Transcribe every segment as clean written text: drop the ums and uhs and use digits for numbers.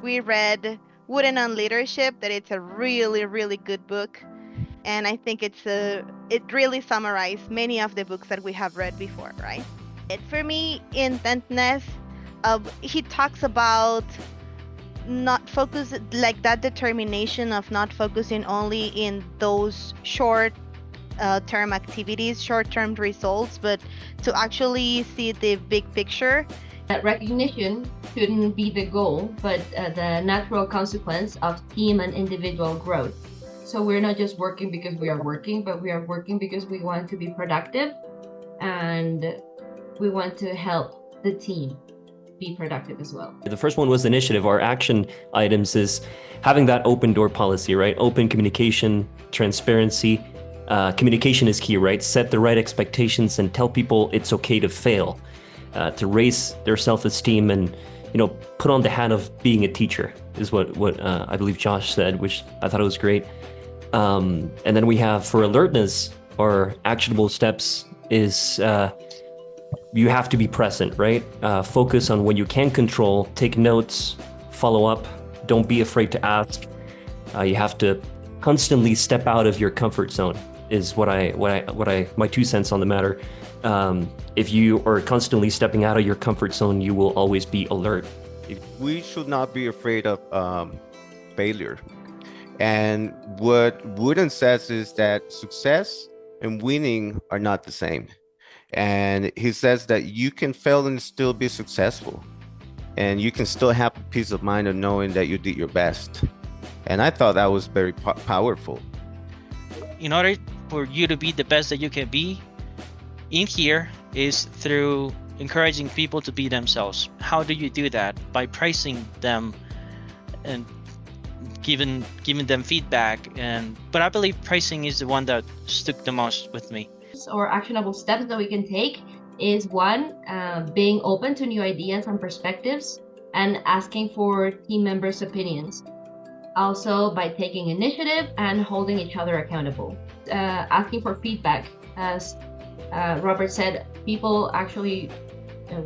We read Wooden on Leadership, that it's a really, really good book. And I think it really summarizes many of the books that we have read before, right? For me, intentness, he talks about not focus, like that determination of not focusing only in those short term activities, short term results, but to actually see the big picture. That recognition shouldn't be the goal, but the natural consequence of team and individual growth. So we're not just working because we are working, but we are working because we want to be productive and we want to help the team be productive as well. The first one was initiative. Our action items is having that open door policy, right? Open communication, transparency. Communication is key, right? Set the right expectations and tell people it's okay to fail, to raise their self-esteem and, put on the hat of being a teacher is what I believe Josh said, which I thought it was great. And then we have for alertness or actionable steps is you have to be present, right? Focus on what you can control, take notes, follow up, don't be afraid to ask. You have to constantly step out of your comfort zone is my 2 cents on the matter. If you are constantly stepping out of your comfort zone, you will always be alert. We should not be afraid of failure. And what Wooden says is that success and winning are not the same. And he says that you can fail and still be successful. And you can still have peace of mind of knowing that you did your best. And I thought that was very powerful. In order for you to be the best that you can be, in here is through encouraging people to be themselves. How do you do that? By praising them and giving them feedback. But I believe praising is the one that stuck the most with me. Or actionable steps that we can take is one, being open to new ideas and perspectives and asking for team members' opinions. Also by taking initiative and holding each other accountable. Asking for feedback. As Robert said, people actually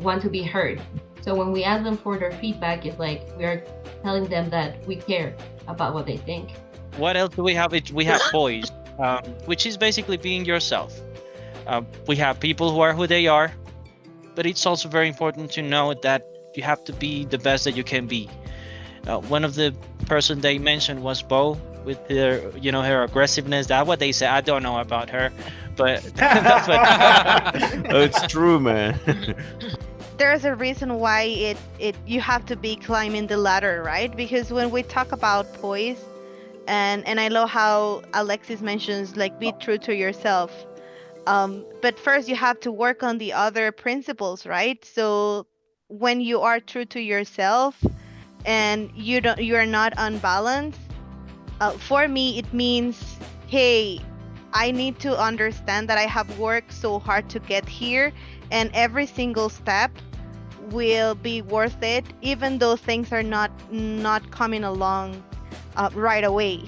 want to be heard. So when we ask them for their feedback, it's like we are telling them that we care about what they think. What else do we have? We have poise, which is basically being yourself. We have people who are who they are, but it's also very important to know that you have to be the best that you can be. One of the person they mentioned was Bo with her aggressiveness. That's what they say. I don't know about her, but that's what. It's true, man. There's a reason why you have to be climbing the ladder, right? Because when we talk about poise, and I love how Alexis mentions, like, be true to yourself. But first you have to work on the other principles, right? So when you are true to yourself and you are not unbalanced, for me it means, hey, I need to understand that I have worked so hard to get here, and every single step will be worth it, even though things are not coming along right away.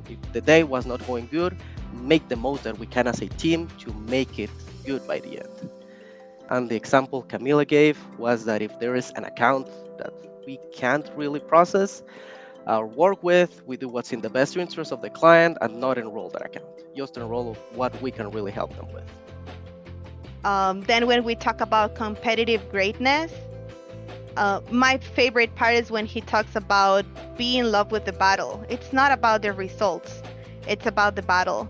If the day was not going good, make the most that we can as a team to make it good by the end. And the example Camila gave was that if there is an account that we can't really process or work with, we do what's in the best interest of the client and not enroll that account. Just enroll what we can really help them with. Then when we talk about competitive greatness, my favorite part is when he talks about being in love with the battle. It's not about the results. It's about the battle.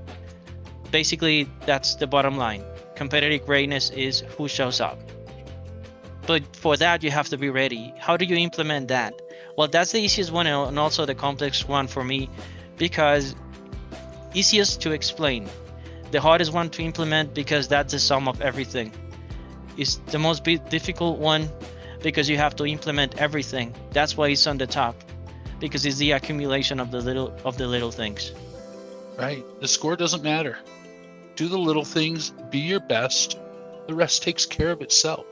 Basically, that's the bottom line. Competitive greatness is who shows up. But for that, you have to be ready. How do you implement that? Well, that's the easiest one and also the complex one for me, because easiest to explain. The hardest one to implement because that's the sum of everything. It's the most difficult one because you have to implement everything. That's why it's on the top, because it's the accumulation of the little things. Right. The score doesn't matter. Do the little things, be your best. The rest takes care of itself.